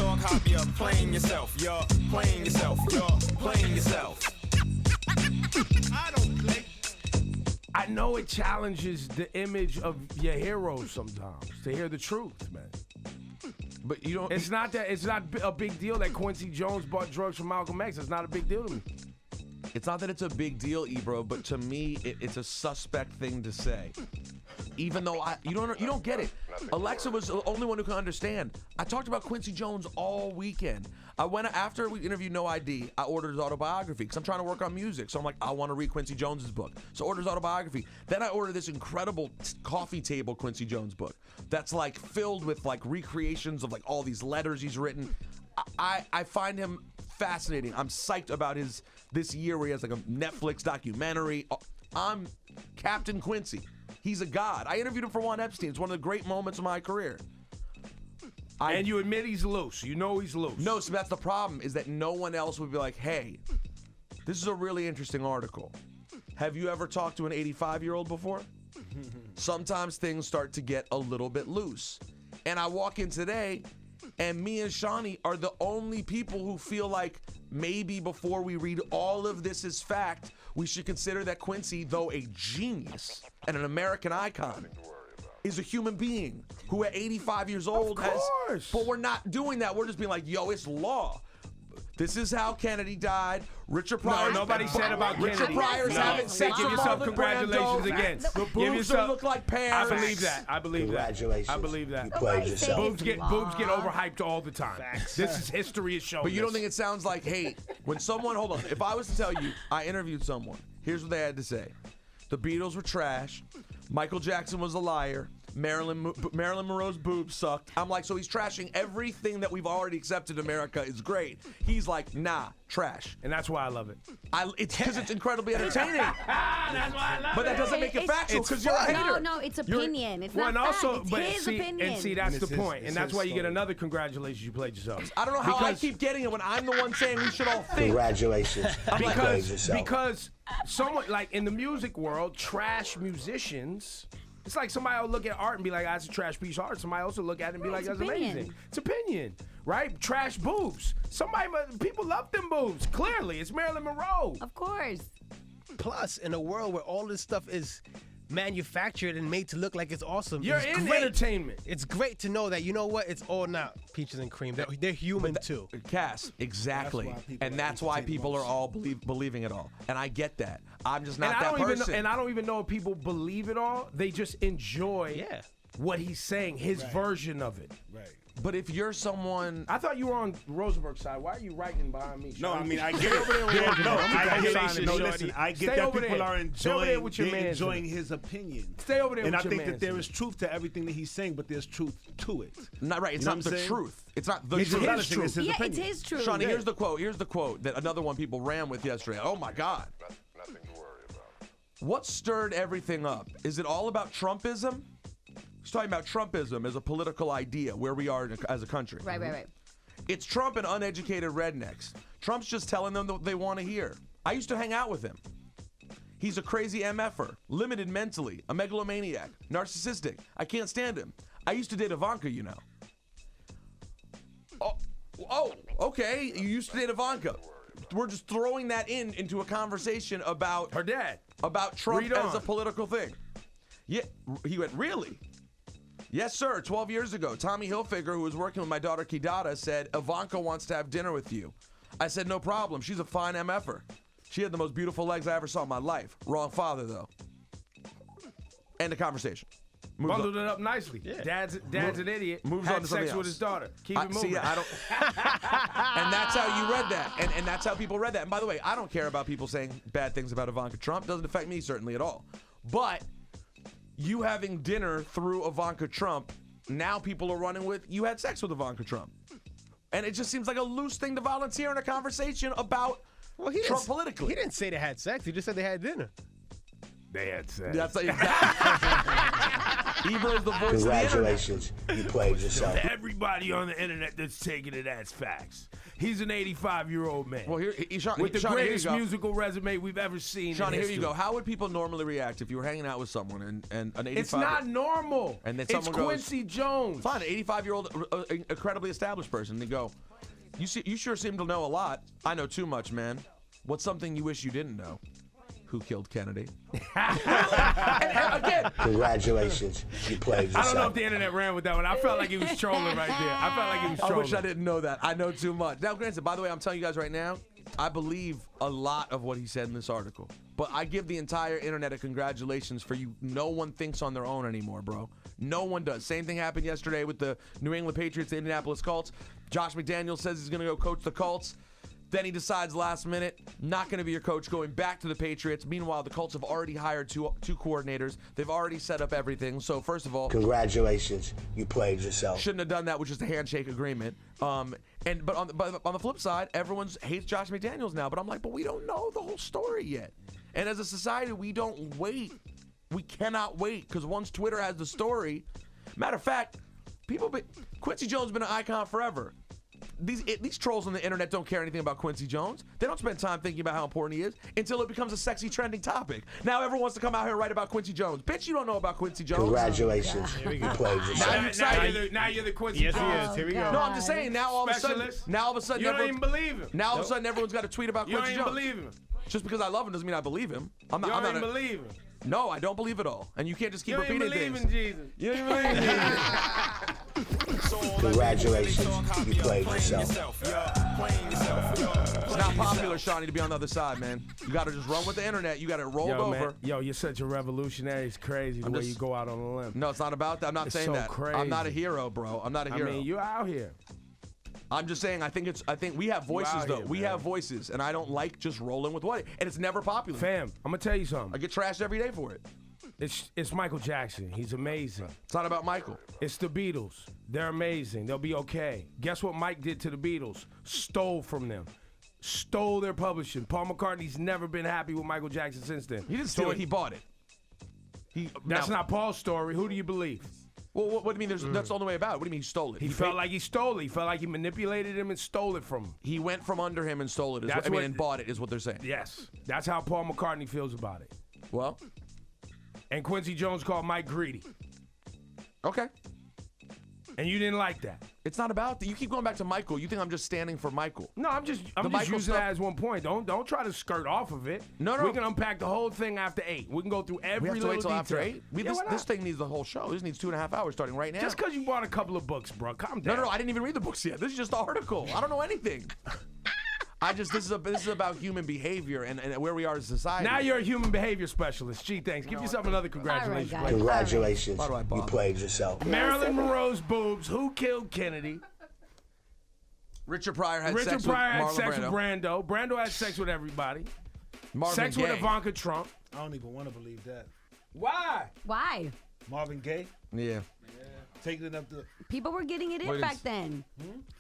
dog hop, you're playing yourself. You're playing yourself. You're playing yourself. I don't play. I know it challenges the image of your heroes sometimes to hear the truth, man. But you don't. It's not a big deal that Quincy Jones bought drugs from Malcolm X. It's not a big deal to me. It's not that it's a big deal, Ebro, but to me, it's a suspect thing to say. Even though you don't get it. Alexa was the only one who can understand. I talked about Quincy Jones all weekend. I went after we interviewed No ID. I ordered his autobiography because I'm trying to work on music. So I'm like, I want to read Quincy Jones's book. So I ordered his autobiography. Then I ordered this incredible coffee table Quincy Jones book that's like filled with like recreations of like all these letters he's written. I find him fascinating. I'm psyched about this year where he has like a Netflix documentary. I'm Captain Quincy. He's a god. I interviewed him for Juan Epstein. It's one of the great moments of my career. And you admit he's loose. You know he's loose. No, so that's the problem, is that no one else would be like, hey, this is a really interesting article. Have you ever talked to an 85-year-old before? Sometimes things start to get a little bit loose. And I walk in today, and me and Shawnee are the only people who feel like maybe before we read all of this as fact, we should consider that Quincy, though a genius and an American icon, is a human being who at 85 years old has. But we're not doing that. We're just being like, yo, it's law. This is how Kennedy died. Richard Pryor. No, nobody said about Kennedy. Richard Pryor's having sex Give with yourself Marlon congratulations Brando. again. The Give boobs yourself, don't look like pears. I believe that. I believe Congratulations. that. I believe that. You played yourself. Boobs get overhyped all the time. This is history is showing. But you don't think it sounds like hate when someone? Hold on. If I was to tell you, I interviewed someone. Here's what they had to say: the Beatles were trash. Michael Jackson was a liar. Marilyn Monroe's boobs sucked. I'm like, so he's trashing everything that we've already accepted America is great. He's like, nah, trash. And that's why I love it. It's because it's incredibly entertaining. That's why I love But that doesn't make it factual because you're a hater. No, it's opinion. It's well, not and fact. also, It's but his opinion. And see, that's the point. And that's why you get story. another congratulations, you played yourself. I don't know how I keep getting it when I'm the one saying we should all think. Congratulations. You played yourself. Because someone, like in the music world, trash musicians, it's like somebody will look at art and be like, that's a trash piece of art. Somebody else will look at it and be like, that's amazing. It's opinion, right? Trash boobs. People love them boobs. Clearly, it's Marilyn Monroe. Of course. Plus, in a world where all this stuff is manufactured and made to look like it's awesome, You're in entertainment. It's great to know that, you know what, it's all not peaches and cream. They're human too. Cass, exactly. That's why people are all believing it all. And I get that. I'm just not that person. And I don't even know if people believe it all. They just enjoy what he's saying, his version of it. Right. But if you're someone, I thought you were on Rosenberg's side. Why are you writing behind me? No, I mean I get Stay over there with Rosenberg. listen, I get that people are enjoying his opinion. Stay over there and with your I think man, that there is truth to everything that he's saying, but there's truth to it. Not right. It's You know not what I'm the saying? truth. It's not the He's truth. embellishing his Yeah, opinion. it's his truth. Shawnee, here's the quote. Here's the quote that another one people ran with yesterday. Oh my God. Nothing to worry about. What stirred everything up? Is it all about Trumpism? He's talking about Trumpism as a political idea, where we are as a country. Right. It's Trump and uneducated rednecks. Trump's just telling them what they want to hear. I used to hang out with him. He's a crazy MFer, limited mentally, a megalomaniac, narcissistic. I can't stand him. I used to date Ivanka, you know. Oh, okay. You used to date Ivanka. We're just throwing that into a conversation about her dad, about Trump as a political thing. Yeah, he went, really? Yes, sir. 12 years ago, Tommy Hilfiger, who was working with my daughter Kidada, said, Ivanka wants to have dinner with you. I said, no problem. She's a fine MFer. She had the most beautiful legs I ever saw in my life. Wrong father, though. End of conversation. Bundled it up nicely. Yeah. Dad's an idiot. Moves had on to something sex with else. his daughter. Keep it moving. See, I don't. And that's how you read that. And that's how people read that. And by the way, I don't care about people saying bad things about Ivanka Trump. Doesn't affect me certainly at all. But you having dinner through Ivanka Trump, now people are running with, you had sex with Ivanka Trump. And it just seems like a loose thing to volunteer in a conversation about Trump politically. He didn't say they had sex. He just said they had dinner. They had sex. That's exactly. Ebro is the voice of the internet. Congratulations, you played yourself. Everybody on the internet that's taking it as facts. He's an 85-year-old man. Well, here, Sean, with the Sean, greatest here you go. musical resume we've ever seen. Sean, in here history. you go. How would people normally react if you were hanging out with someone and an 85? It's not normal. And then it's someone goes, Quincy Jones. Fine, an 85-year-old, incredibly established person. They go, you sure seem to know a lot. I know too much, man. What's something you wish you didn't know? Who killed Kennedy? and again, Congratulations, you played yourself. I don't know if the internet ran with that one. I felt like he was trolling right there. I felt like he was trolling. I wish I didn't know that. I know too much. Now, granted, by the way, I'm telling you guys right now, I believe a lot of what he said in this article. But I give the entire internet a congratulations for you. No one thinks on their own anymore, bro. No one does. Same thing happened yesterday with the New England Patriots, the Indianapolis Colts. Josh McDaniels says he's going to go coach the Colts. Then he decides last minute, not going to be your coach, going back to the Patriots. Meanwhile, the Colts have already hired two coordinators. They've already set up everything. So first of all, congratulations, you played yourself. Shouldn't have done that with just a handshake agreement. But on the flip side, everyone hates Josh McDaniels now. But I'm like, but we don't know the whole story yet. And as a society, we don't wait. We cannot wait, because once Twitter has the story, matter of fact, Quincy Jones has been an icon forever. These trolls on the internet don't care anything about Quincy Jones. They don't spend time thinking about how important he is until it becomes a sexy trending topic. Now everyone wants to come out here and write about Quincy Jones. Bitch, you don't know about Quincy Jones. Congratulations, you played yourself. Now you're the Quincy Yes, Jones. he is. Here we go. No, I'm just saying. Now all of a sudden, You don't even believe him. Now all of a sudden, everyone's got to tweet about You don't Quincy even Jones. believe him. Just because I love him doesn't mean I believe him. I'm You not. don't even believe him. No, I don't believe it all. And you can't just keep You don't even repeating believe things. in Jesus. You don't even believe in Jesus. Congratulations, you played yourself. It's not popular, Shawnee, to be on the other side, man. You got to just run with the internet. You got it rolled over. Man, you're such a revolutionary. It's crazy the way you go out on a limb. No, it's not about that. I'm not saying so that. crazy. I'm not a hero, bro. I'm not a hero. I mean, you're out here. I'm just saying. I think we have voices though. We have voices, and I don't like just rolling with what. And it's never popular. Fam, I'm gonna tell you something. I get trashed every day for it. It's Michael Jackson. He's amazing. It's not about Michael. It's the Beatles. They're amazing. They'll be okay. Guess what Mike did to the Beatles? Stole from them. Stole their publishing. Paul McCartney's never been happy with Michael Jackson since then. He didn't steal it. He bought it. That's not Paul's story. Who do you believe? Well, what do you mean? That's the only way about it. What do you mean he stole it? He felt like he stole it. He felt like he manipulated him and stole it from him. He went from under him and stole it. And bought it is what they're saying. Yes. That's how Paul McCartney feels about it. Well. And Quincy Jones called Mike greedy. Okay. And you didn't like that. It's not about that. You keep going back to Michael. You think I'm just standing for Michael. No, I'm just using that as one point. Don't try to skirt off of it. No. We can unpack the whole thing after 8. We can go through every little detail. We have to wait till after 8? This thing needs the whole show. This needs 2.5 hours starting right now. Just because you bought a couple of books, bro. Calm down. No, I didn't even read the books yet. This is just the article. I don't know anything. This is about human behavior and where we are as a society. Now you're a human behavior specialist. Gee, thanks. Give yourself another congratulations. Right, congratulations. You played yourself. Marilyn Monroe's boobs. Who killed Kennedy? Richard Pryor had sex with Brando. Brando had sex with everybody. Marvin Gaye. With Ivanka Trump. I don't even want to believe that. Why? Why? Marvin Gaye? Yeah. Taking it up to... People were getting it in back then.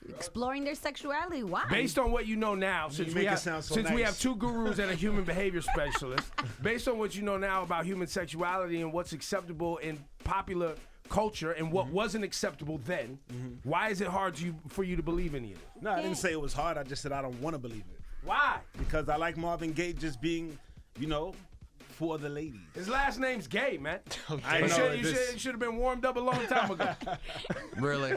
Exploring their sexuality. Why? Based on what you know now, since we have two gurus and a human behavior specialist, based on what you know now about human sexuality and what's acceptable in popular culture and what wasn't acceptable then, why is it hard for you to believe any of it? No, I didn't say it was hard. I just said I don't want to believe it. Why? Because I like Marvin Gaye just being, for the ladies. His last name's Gay, man. It should have been warmed up a long time ago. Really?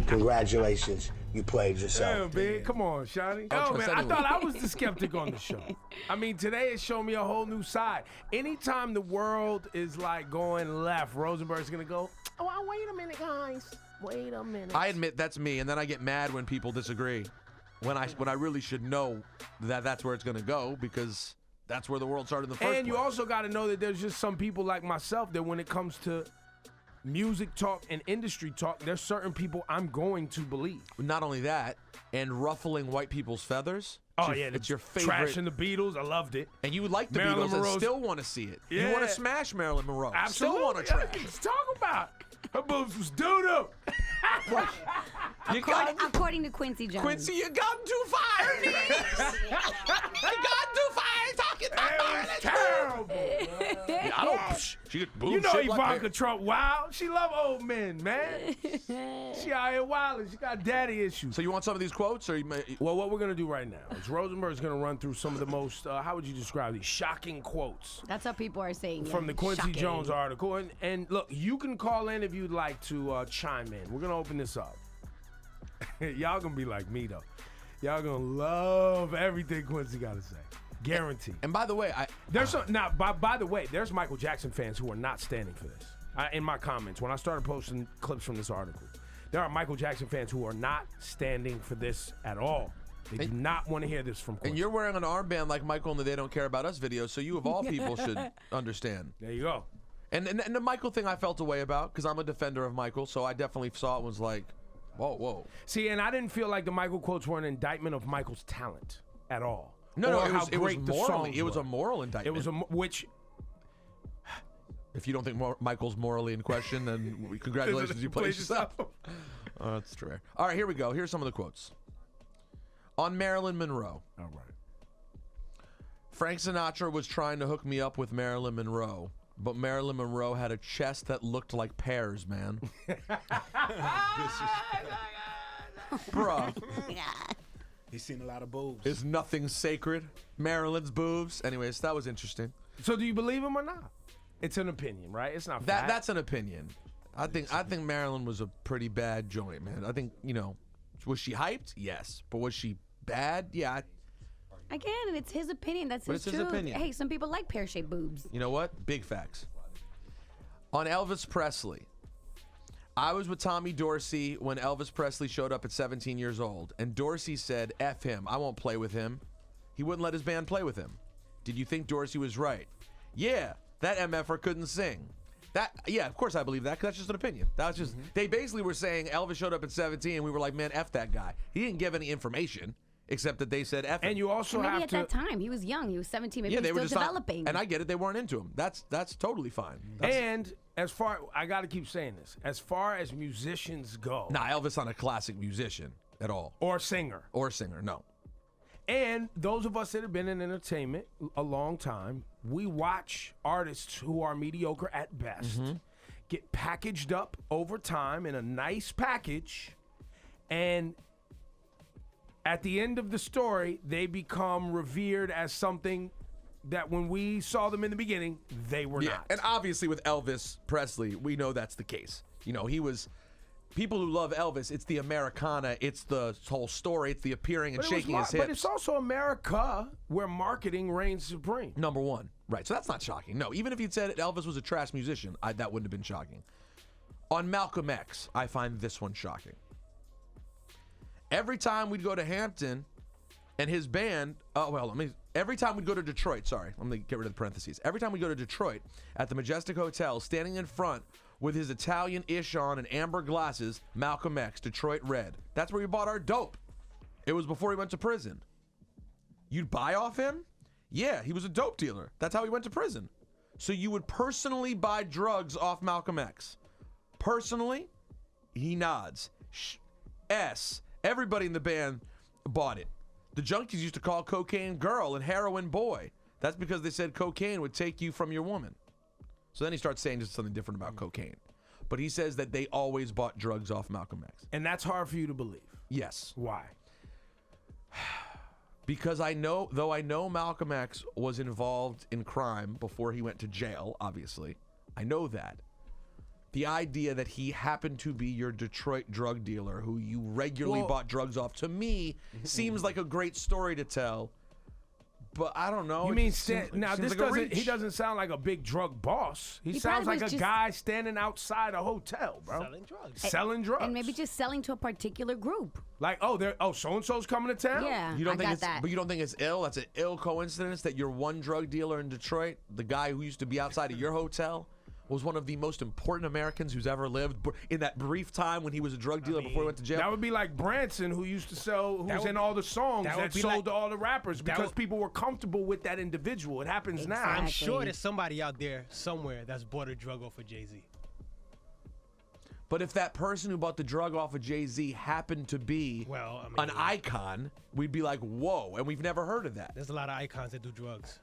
Congratulations, you played yourself. Damn, man. Come on, Shawnee. Oh, man, I thought I was the skeptic on the show. I mean, today it showed me a whole new side. Anytime the world is like going left, Rosenberg's going to go, oh, wait a minute, guys. Wait a minute. I admit that's me, and then I get mad when people disagree. When I really should know that that's where it's going to go, because that's where the world started in the first place. And you also got to know that there's just some people like myself that when it comes to music talk and industry talk, there's certain people I'm going to believe. Not only that, and ruffling white people's feathers. Oh, yeah. It's your favorite. Trashing the Beatles. I loved it. And you would like the Marilyn Beatles Monroe's, and still want to see it. Yeah. You want to smash Marilyn Monroe. Absolutely. Still want to trash. Let's talk about it. Her boobs was doo-doo. According to Quincy Jones. Quincy, you gone too far, niece. You gone too far talking about It was terrible. I don't. She get boobs. You know shaped like Ivanka pears. Trump wild. She love old men, man. She out here wilding. She got daddy issues. So you want some of these quotes, or you may? Well, what we're gonna do right now is Rosenberg's gonna run through some of the most, how would you describe these shocking quotes That's what people are saying. from the Quincy Shocking. Jones article. And look, you can call in if you'd like to chime in. We're gonna open this up. Y'all gonna be like me though. Y'all gonna love everything Quincy got to say. Guaranteed. And by the way, There's by the way, there's Michael Jackson fans who are not standing for this. In my comments, when I started posting clips from this article, there are Michael Jackson fans who are not standing for this at all. They do not want to hear this from Quincy. and you're wearing an armband like Michael in the "They Don't Care About Us" video, so you of all people should understand. There you go. And the Michael thing I felt a way about because I'm a defender of Michael, so I definitely saw it and was like, whoa. See, and I didn't feel like the Michael quotes were an indictment of Michael's talent at all. No, Or it how was great the morally. songs It was were. a moral indictment. It was which. If you don't think Michael's morally in question, then congratulations, you played yourself. Oh, that's true. All right, here we go. Here's some of the quotes. On Marilyn Monroe. All right. Frank Sinatra was trying to hook me up with Marilyn Monroe, but Marilyn Monroe had a chest that looked like pears, man. Bruh. He's seen a lot of boobs. Is nothing sacred? Marilyn's boobs. Anyways, that was interesting. So do you believe him or not? It's an opinion, right? It's not fact. That's an opinion. I think Marilyn was a pretty bad joint, man. I think, was she hyped? Yes. But was she bad? Yeah. Again, it's his opinion. That's But his it's his truth. opinion. Hey, some people like pear-shaped boobs. You know what? Big facts. On Elvis Presley. I was with Tommy Dorsey when Elvis Presley showed up at 17 years old, and Dorsey said, F him, I won't play with him. He wouldn't let his band play with him. Did you think Dorsey was right? Yeah, that MFer couldn't sing. Yeah, of course I believe that, because that's just an opinion. That's just, they basically were saying Elvis showed up at 17, and we were like, man, F that guy. He didn't give any information, except that they said F him. And you also Maybe have at to. that time, he was young. He was 17. Maybe Yeah, he they was were still just developing. and I get it, they weren't into him. That's totally fine. And as far, I got to keep saying this. As far as musicians go, Nah, Elvis not a classic musician at all. or singer, No. and those of us that have been in entertainment a long time, we watch artists who are mediocre at best get packaged up over time in a nice package, and at the end of the story, they become revered as something that when we saw them in the beginning, they were not. And obviously with Elvis Presley, we know that's the case. He was, people who love Elvis, it's the Americana, it's the whole story, it's the appearing and But it was shaking his hips. But it's also America where marketing reigns supreme. Number one. Right, so that's not shocking. No, even if you'd said Elvis was a trash musician, that wouldn't have been shocking. On Malcolm X, I find this one shocking. Every time we'd go to Hampton and his band, every time we'd go to Detroit, let me get rid of the parentheses. Every time we go to Detroit at the Majestic Hotel, standing in front with his Italian-ish on and amber glasses, Malcolm X, Detroit Red. That's where we bought our dope. It was before he went to prison. You'd buy off him? Yeah, he was a dope dealer. That's how he went to prison. So you would personally buy drugs off Malcolm X. Personally? He nods. S. Everybody in the band bought it. The junkies used to call cocaine girl and heroin boy. That's because they said cocaine would take you from your woman. So then he starts saying just something different about cocaine. But he says that they always bought drugs off Malcolm X. And that's hard for you to believe. Yes. Why? Because I know Malcolm X was involved in crime before he went to jail, obviously. I know that. The idea that he happened to be your Detroit drug dealer who you regularly bought drugs off, to me, seems like a great story to tell. But I don't know. You mean he doesn't sound like a big drug boss. He sounds like a guy standing outside a hotel, bro. Selling drugs. And maybe just selling to a particular group. Like, so and so's coming to town? Yeah. You don't think that. But you don't think it's ill? That's an ill coincidence that your one drug dealer in Detroit, the guy who used to be outside of your hotel, was one of the most important Americans who's ever lived in that brief time when he was a drug dealer before he went to jail. That would be like Branson, who used to sell, who's in all the songs that sold to all the rappers because people were comfortable with that individual. It happens now. I'm sure there's somebody out there somewhere that's bought a drug off of Jay-Z. But if that person who bought the drug off of Jay-Z happened to be an icon, we'd be like, whoa, and we've never heard of that. There's a lot of icons that do drugs.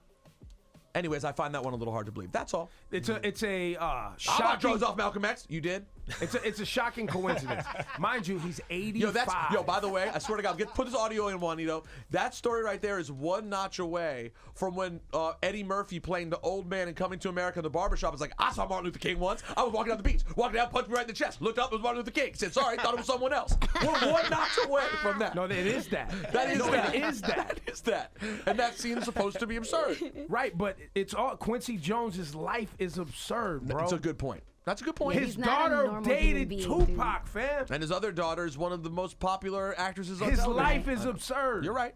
Anyways, I find that one a little hard to believe. That's all. It's a Shocking. Drugs off Malcolm X. You did? It's a shocking coincidence. Mind you, he's 85. By the way, I swear to God, put this audio in, Juanito. That story right there is one notch away from when Eddie Murphy playing the old man in Coming to America in the barbershop is like, I saw Martin Luther King once. I was walking down the beach. Walking down, punched me right in the chest. Looked up, it was Martin Luther King. Said, sorry, thought it was someone else. We're one notch away from that. No, it is that. It is that. And that scene's supposed to be absurd. Right, but it's all Quincy Jones's life is absurd, bro. That's a good point. That's a good point. His daughter dated Tupac, fam. And his other daughter is one of the most popular actresses on His television. life is absurd. You're right.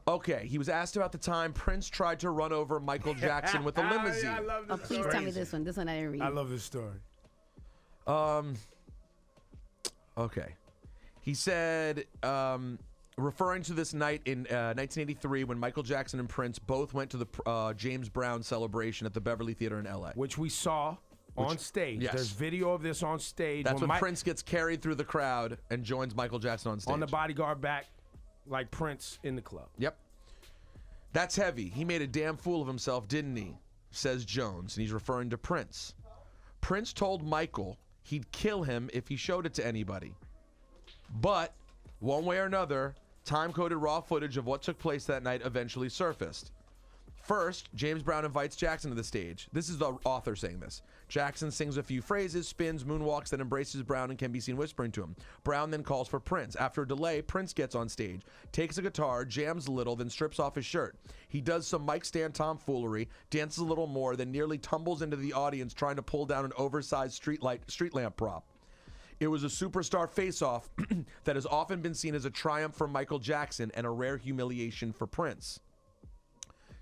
Okay, he was asked about the time Prince tried to run over Michael Jackson with a limousine. I love this please tell me this one. This one I didn't read. I love this story. Okay. He said, referring to this night in 1983 when Michael Jackson and Prince both went to the James Brown celebration at the Beverly Theater in L.A. Which we saw on stage. Yes. There's video of this on stage. That's when Prince gets carried through the crowd and joins Michael Jackson on stage. On the bodyguard back, like Prince in the club. Yep. That's heavy. He made a damn fool of himself, didn't he? Says Jones, and he's referring to Prince. Prince told Michael he'd kill him if he showed it to anybody. But, one way or another, time-coded raw footage of what took place that night eventually surfaced. First, James Brown invites Jackson to the stage. This is the author saying this. Jackson sings a few phrases, spins, moonwalks, then embraces Brown and can be seen whispering to him. Brown then calls for Prince. After a delay, Prince gets on stage, takes a guitar, jams a little, then strips off his shirt. He does some mic stand tomfoolery, dances a little more, then nearly tumbles into the audience trying to pull down an oversized street lamp prop. It was a superstar face-off that has often been seen as a triumph for Michael Jackson and a rare humiliation for Prince.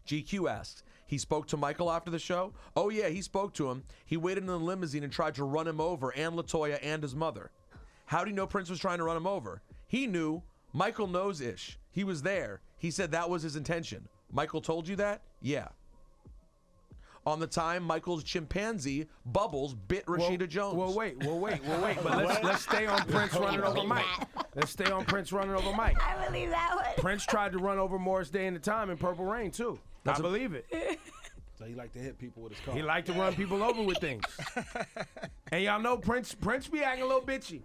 GQ asks, he spoke to Michael after the show? Oh yeah, he spoke to him. He waited in the limousine and tried to run him over, and LaToya and his mother. How do you know Prince was trying to run him over? He knew. Michael knows Ish. He was there. He said that was his intention. Michael told you that? Yeah. On the time Michael's chimpanzee, Bubbles, bit Rashida Jones. Well, wait. But let's stay on Prince running over Mike. Let's stay on Prince running over Mike. I believe that one. Prince tried to run over Morris Day in the Time in Purple Rain, too. I believe it. So he liked to hit people with his car. He liked to run people over with things. And y'all know Prince be acting a little bitchy.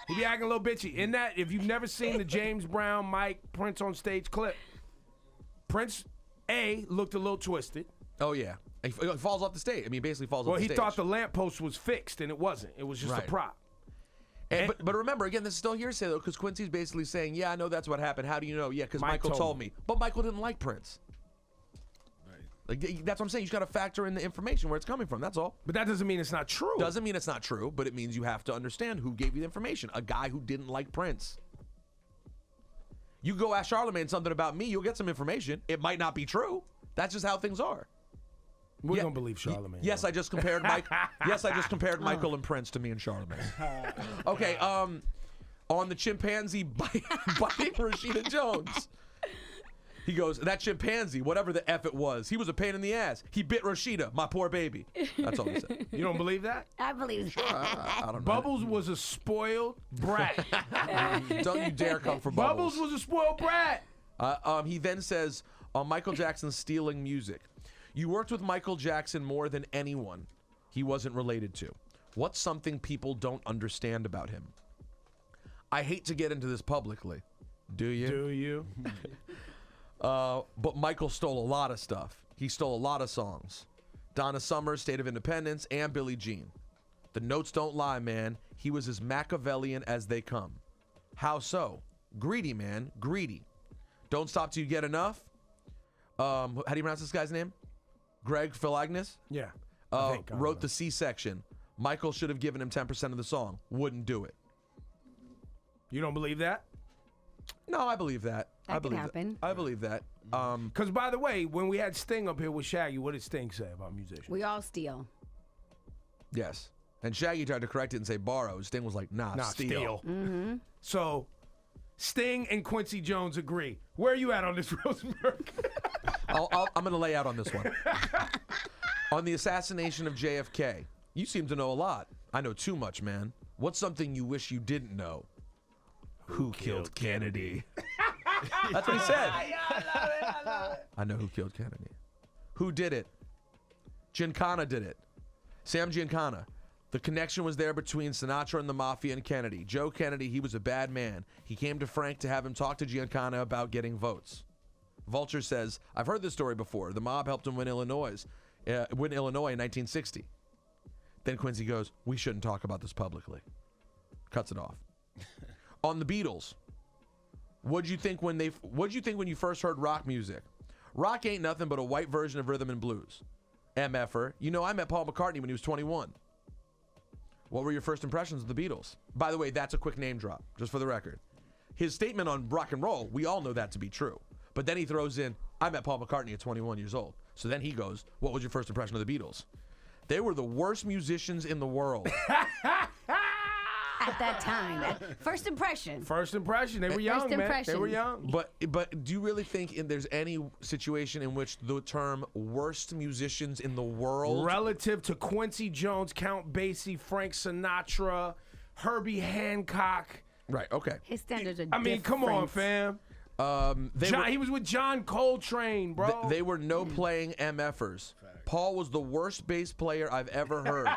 He be acting a little bitchy. In that, if you've never seen the James Brown, Mike, Prince on stage clip, Prince, looked a little twisted. Oh, yeah. He falls off the stage. I mean, he basically falls off the stage. Well, he thought the lamppost was fixed, and it wasn't. It was just a prop. But remember, again, this is still hearsay, though, because Quincy's basically saying, yeah, I know that's what happened. How do you know? Yeah, because Michael told me. But Michael didn't like Prince. Right. Like, that's what I'm saying. You just got to factor in the information where it's coming from. That's all. But that doesn't mean it's not true. Doesn't mean it's not true, but it means you have to understand who gave you the information. A guy who didn't like Prince. You go ask Charlamagne something about me, you'll get some information. It might not be true. That's just how things are. We don't believe Charlamagne. Yes, I just compared Mike. Yes, I just compared Michael and Prince to me and Charlamagne. Okay, on the chimpanzee biting Rashida Jones. He goes, that chimpanzee, whatever the F it was, he was a pain in the ass. He bit Rashida, my poor baby. That's all he said. You don't believe that? I believe that. I don't know. Bubbles was a spoiled brat. Don't you dare come for Bubbles. Bubbles was a spoiled brat. He then says, on Michael Jackson stealing music. You worked with Michael Jackson more than anyone he wasn't related to. What's something people don't understand about him? I hate to get into this publicly. Do you? Do you? But Michael stole a lot of stuff. He stole a lot of songs. Donna Summer, State of Independence, and Billie Jean. The notes don't lie, man. He was as Machiavellian as they come. How so? Greedy, man. Greedy. Don't stop till you get enough. How do you pronounce this guy's name? Greg Philagnis? Yeah. Wrote the C-section. Michael should have given him 10% of the song. Wouldn't do it. You don't believe that? No, I believe that. That could happen. I believe that. Because, by the way, when we had Sting up here with Shaggy, what did Sting say about musicians? We all steal. Yes. And Shaggy tried to correct it and say borrow. Sting was like, nah, steal. Mm-hmm. So, Sting and Quincy Jones agree. Where are you at on this, Rosenberg? I'm going to lay out on this one. On the assassination of JFK, you seem to know a lot. I know too much, man. What's something you wish you didn't know? Who killed Kennedy? That's what he said. I love it. I know who killed Kennedy. Who did it? Giancana did it. Sam Giancana. The connection was there between Sinatra and the Mafia and Kennedy. Joe Kennedy, he was a bad man. He came to Frank to have him talk to Giancana about getting votes. Vulture says, I've heard this story before. The mob helped him win Illinois in 1960. Then Quincy goes, we shouldn't talk about this publicly. Cuts it off. On the Beatles, what'd you think when you first heard rock music? Rock ain't nothing but a white version of rhythm and blues. MFer, you know I met Paul McCartney when he was 21. What were your first impressions of the Beatles? By the way, that's a quick name drop, just for the record. His statement on rock and roll, we all know that to be true. But then he throws in, I met Paul McCartney at 21 years old. So then he goes, what was your first impression of the Beatles? They were the worst musicians in the world. At that time. First impression. First impression. They were young, man. They were young. But do you really think there's any situation in which the term worst musicians in the world, relative to Quincy Jones, Count Basie, Frank Sinatra, Herbie Hancock? Right, okay. His standards are I mean, come on, fam. He was with John Coltrane, bro. They were no-playing MFers. Paul was the worst bass player I've ever heard.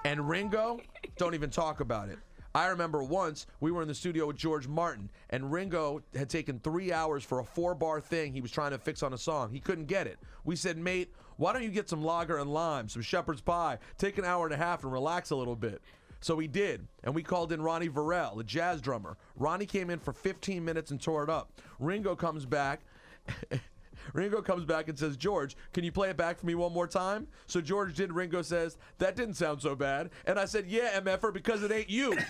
And Ringo, don't even talk about it. I remember once we were in the studio with George Martin, and Ringo had taken 3 hours for a 4-bar thing he was trying to fix on a song. He couldn't get it. We said, mate, why don't you get some lager and lime, some shepherd's pie, take an hour and a half and relax a little bit. So we did, and we called in Ronnie Varell, a jazz drummer. Ronnie came in for 15 minutes and tore it up. Ringo comes back and says, George, can you play it back for me one more time? So George did. Ringo says, that didn't sound so bad. And I said, yeah, MFer, because it ain't you. Ebro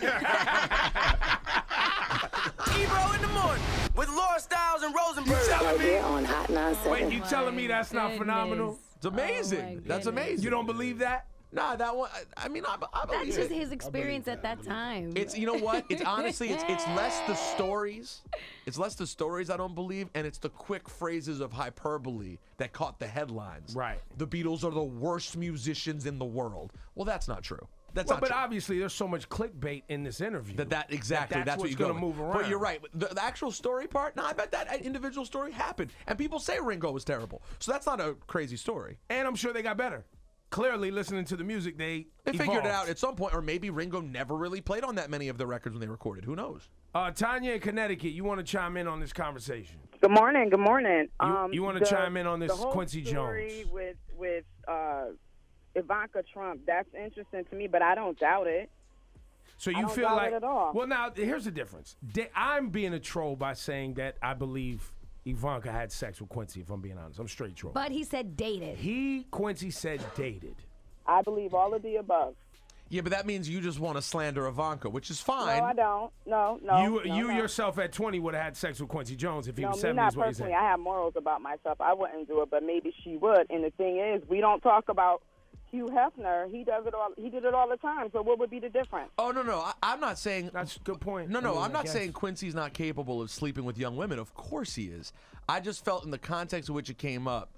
in the morning with Laura Styles and Rosenberg. You telling me? On Hot 97. Wait, you telling me that's not phenomenal? It's amazing. That's amazing. You don't believe that? Nah, that one. I mean, I believe That's just it. his experience at that time. It's, you know what? It's honestly, it's less the stories. It's less the stories I don't believe, and it's the quick phrases of hyperbole that caught the headlines. Right. The Beatles are the worst musicians in the world. Well, that's not true. That's well, not but true. Obviously there's so much clickbait in this interview. Exactly. That's what what's you're going to move around. But you're right. The actual story part, I bet that individual story happened. And people say Ringo was terrible. So that's not a crazy story. And I'm sure they got better. Clearly, listening to the music, they figured it out at some point, or maybe Ringo never really played on that many of the records when they recorded. Who knows? Tanya in Connecticut, you want to chime in on this conversation? Good morning. Good morning. You want to chime in on this the whole Quincy story Jones? with Ivanka Trump, that's interesting to me, but I don't doubt it. So I you don't feel doubt like it at all. Well, now here's the difference. I'm being a troll by saying that I believe Ivanka had sex with Quincy. If I'm being honest, I'm straight troll. But he said dated. Quincy said dated. I believe all of the above. Yeah, but that means you just want to slander Ivanka, which is fine. No, I don't. No. You yourself at 20 would have had sex with Quincy Jones if he was 70. Me not personally. I have morals about myself. I wouldn't do it, but maybe she would. And the thing is, we don't talk about Hugh Hefner. He does it all. He did it all the time. So what would be the difference? Oh no, I'm not saying that's a good point. No, I'm not saying Quincy's not capable of sleeping with young women. Of course he is. I just felt in the context in which it came up,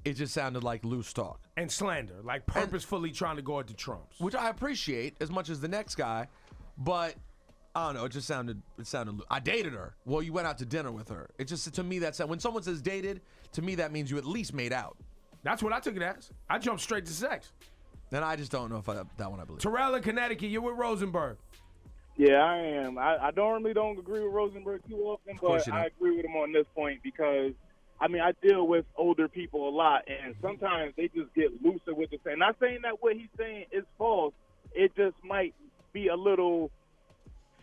it just sounded like loose talk and slander, like purposefully trying to go at the Trumps, which I appreciate as much as the next guy, but I don't know. It just sounded. I dated her. Well, you went out to dinner with her. It just, to me, that's when someone says dated. To me, that means you at least made out. That's what I took it as. I jumped straight to sex. Then I just don't know if that one I believe. Terrell in Connecticut, you're with Rosenberg. Yeah, I am. I don't agree with Rosenberg too often, but I agree with him on this point because, I mean, I deal with older people a lot, and sometimes they just get looser with the saying. Not saying that what he's saying is false. It just might be a little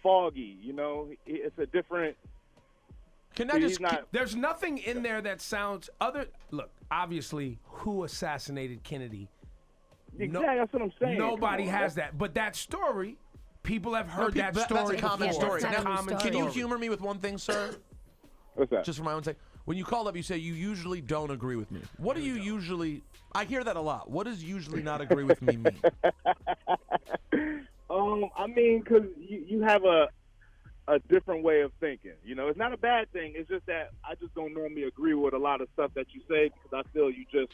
foggy, you know? It's a different... There's nothing in there that sounds other... Look, obviously, who assassinated Kennedy? Exactly, that's what I'm saying. Nobody has that. But that story, people have heard that story. That's a common story. Can you story. humor me with one thing, sir? What's that? Just for my own sake. When you call up, you say you usually don't agree with me. What do you usually... I hear that a lot. What does usually not agree with me mean? I mean, because you have a different way of thinking. You know, it's not a bad thing. It's just that I just don't normally agree with a lot of stuff that you say because I feel you just,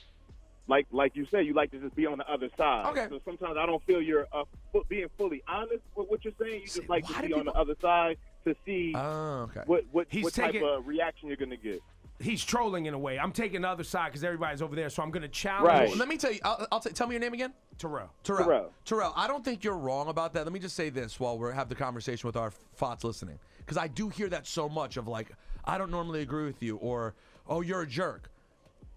like you said, you like to just be on the other side. Okay. So sometimes I don't feel you're being fully honest with what you're saying. You just like to be on the other side to see what type of reaction you're going to get. he's trolling in a way. I'm taking the other side because everybody's over there, so I'm going to challenge. Right. Let me tell you. Tell me your name again. Terrell. Terrell, I don't think you're wrong about that. Let me just say this while we have the conversation with our FOTs listening, because I do hear that so much of like, I don't normally agree with you, or, oh, you're a jerk.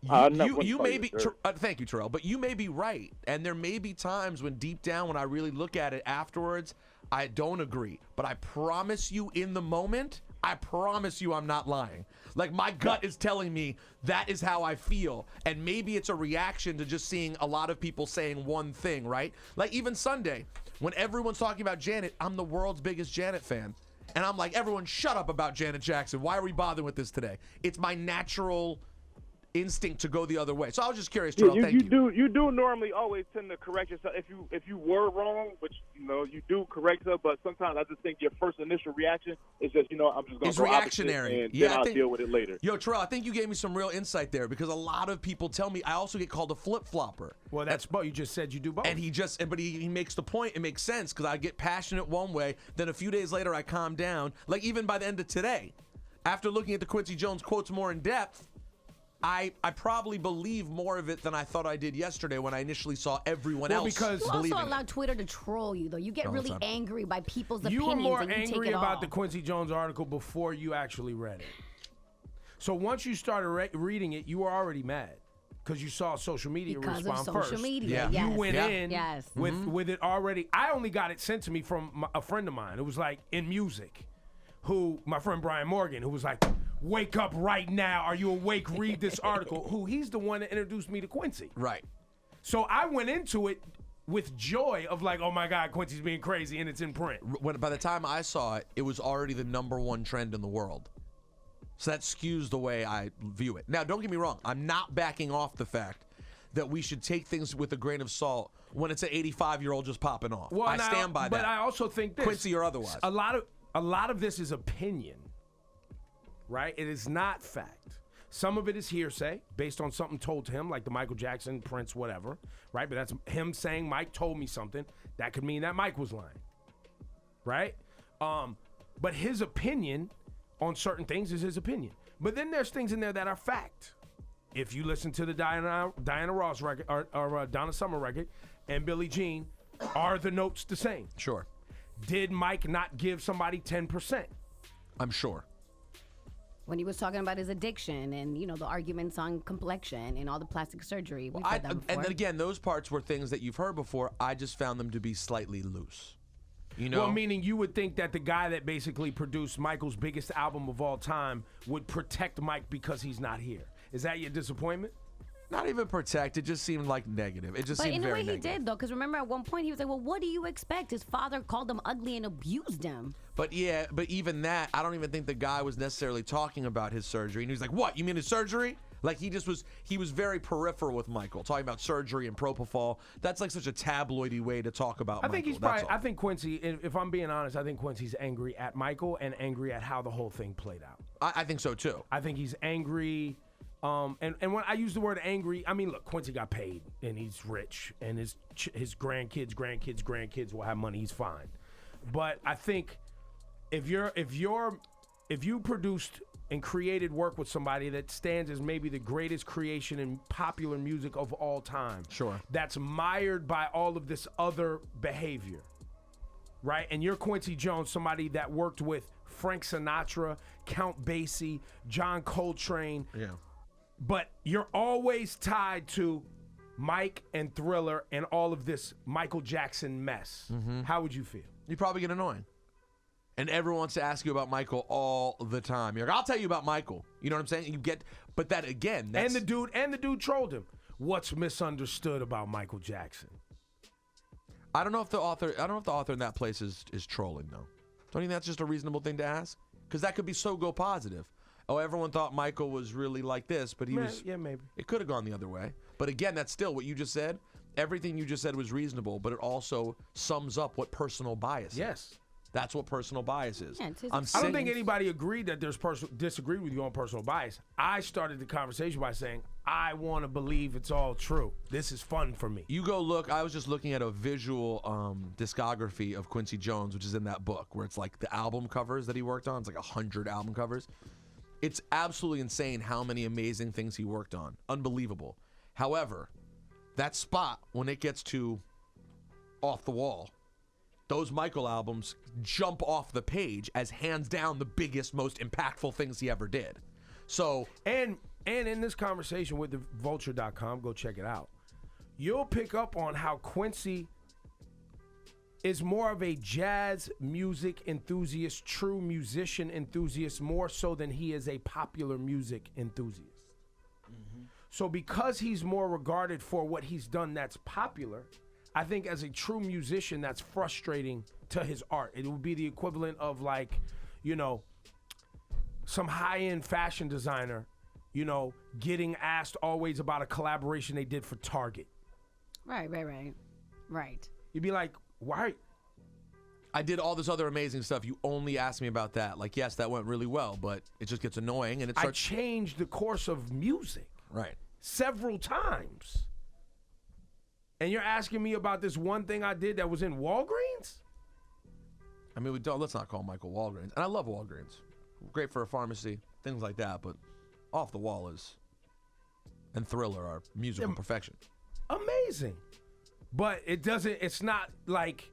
You may be, thank you, Terrell, but you may be right, and there may be times when deep down, when I really look at it afterwards, I don't agree. But I promise you, in the moment, I promise you, I'm not lying. Like, my gut is telling me that is how I feel, and maybe it's a reaction to just seeing a lot of people saying one thing, right? Like even Sunday, when everyone's talking about Janet, I'm the world's biggest Janet fan, and I'm like, everyone, shut up about Janet Jackson. Why are we bothering with this today? It's my natural instinct to go the other way. So I was just curious, Terrell. Thank you. You do normally always tend to correct yourself if you were wrong, which you do correct yourself. But sometimes I just think your first initial reaction is just I'm just going to go reactionary, and then I'll deal with it later. Yo, Terrell, I think you gave me some real insight there because a lot of people tell me I also get called a flip flopper. Well, that's both. You just said you do both. And he makes the point. It makes sense because I get passionate one way, then a few days later I calm down. Like even by the end of today, after looking at the Quincy Jones quotes more in depth, I probably believe more of it than I thought I did yesterday when I initially saw everyone else because you believing also allow Twitter to troll you, though. You get really angry by people's opinions. You were more and you angry take it about all. the Quincy Jones article before you actually read it. So once you started reading it, you were already mad because you saw social media respond of social media. Yes. You went in yes. with it already. I only got it sent to me from a friend of mine. It was like in music, my friend Brian Morgan, who was like, wake up right now. Are you awake? Read this article. He's the one that introduced me to Quincy. Right. So I went into it with joy of like, oh my God, Quincy's being crazy and it's in print. By the time I saw it, it was already the #1 trend in the world. So that skews the way I view it. Now, don't get me wrong. I'm not backing off the fact that we should take things with a grain of salt when it's an 85-year-old just popping off. Well, I stand by that. But I also think this. Quincy or otherwise. A lot of this is opinion. Right? It is not fact. Some of it is hearsay based on something told to him, like the Michael Jackson, Prince, whatever. Right? But that's him saying Mike told me something. That could mean that Mike was lying. Right? But his opinion on certain things is his opinion. But then there's things in there that are fact. If you listen to the Diana Ross record or Donna Summer record and Billie Jean, are the notes the same? Sure. Did Mike not give somebody 10%? I'm sure. When he was talking about his addiction and, the arguments on complexion and all the plastic surgery. We've heard that before. And then again, those parts were things that you've heard before. I just found them to be slightly loose. Well, meaning you would think that the guy that basically produced Michael's biggest album of all time would protect Mike because he's not here. Is that your disappointment? Not even protect. It just seemed like negative. It just seemed very negative. But in a way he did, though, because remember at one point he was like, well, what do you expect? His father called him ugly and abused him. But even that, I don't even think the guy was necessarily talking about his surgery. And he was like, what, you mean his surgery? Like he was very peripheral with Michael, talking about surgery and propofol. That's like such a tabloidy way to talk about Michael. I think Quincy, if I'm being honest, I think Quincy's angry at Michael and angry at how the whole thing played out. I think so too. I think he's angry. And when I use the word angry, I mean, look, Quincy got paid and he's rich and his grandkids will have money. He's fine. But I think if you produced and created work with somebody that stands as maybe the greatest creation in popular music of all time, sure, that's mired by all of this other behavior, right? And you're Quincy Jones, somebody that worked with Frank Sinatra, Count Basie, John Coltrane. Yeah. But you're always tied to Mike and Thriller and all of this Michael Jackson mess. Mm-hmm. How would you feel? You'd probably get annoying. And everyone wants to ask you about Michael all the time. You're like, I'll tell you about Michael. You know what I'm saying? But that again, that's... And the dude trolled him. What's misunderstood about Michael Jackson? I don't know if the author in that place is trolling though. Don't you think that's just a reasonable thing to ask? Because that could be so go positive. Oh, everyone thought Michael was really like this, but he was... Yeah, maybe. It could have gone the other way. But again, that's still what you just said. Everything you just said was reasonable, but it also sums up what personal bias is. Yes. That's what personal bias is. Yeah, I don't think anybody agreed that disagreed with you on personal bias. I started the conversation by saying, I want to believe it's all true. This is fun for me. You go look. I was just looking at a visual discography of Quincy Jones, which is in that book, where it's like the album covers that he worked on. It's like 100 album covers. It's absolutely insane how many amazing things he worked on. Unbelievable. However, that spot, when it gets to Off the Wall, those Michael albums jump off the page as hands down the biggest, most impactful things he ever did. So, and in this conversation with the vulture.com, go check it out. You'll pick up on how Quincy is more of a jazz music enthusiast, true musician enthusiast, more so than he is a popular music enthusiast. Mm-hmm. So because he's more regarded for what he's done that's popular, I think as a true musician, that's frustrating to his art. It would be the equivalent of like, you know, some high-end fashion designer, you know, getting asked always about a collaboration they did for Target. Right. You'd be like, why? I did all this other amazing stuff. You only asked me about that. Like, yes, that went really well, but it just gets annoying and it starts. I changed the course of music. Right. Several times. And you're asking me about this one thing I did that was in Walgreens? I mean, let's not call Michael Walgreens. And I love Walgreens. Great for a pharmacy, things like that, but Off the Wall and Thriller are musical perfection. Amazing. But it's not like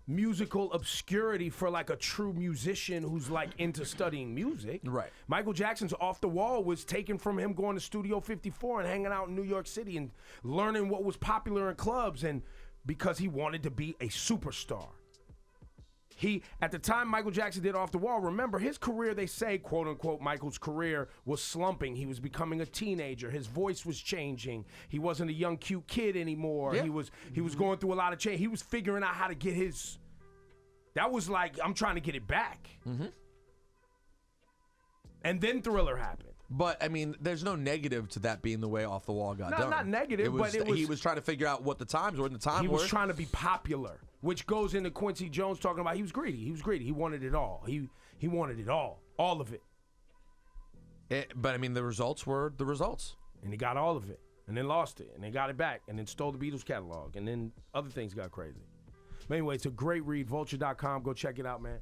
musical obscurity for like a true musician who's like into studying music. Right. Michael Jackson's Off the Wall was taken from him going to Studio 54 and hanging out in New York City and learning what was popular in clubs, and because he wanted to be a superstar. At the time Michael Jackson did Off the Wall, remember his career, they say, quote unquote, Michael's career was slumping. He was becoming a teenager. His voice was changing. He wasn't a young, cute kid anymore. Yeah. He was going through a lot of change. He was figuring out how to get that was like, I'm trying to get it back. Mm-hmm. And then Thriller happened. But, I mean, there's no negative to that being the way Off the Wall got done. Not negative, but it was... He was trying to figure out what the times were, and the time He was trying to be popular, which goes into Quincy Jones talking about he was greedy. He wanted it all. He wanted it all of it. But, I mean, the results were the results. And he got all of it, and then lost it, and then got it back, and then stole the Beatles catalog, and then other things got crazy. But anyway, it's a great read, vulture.com. Go check it out, man.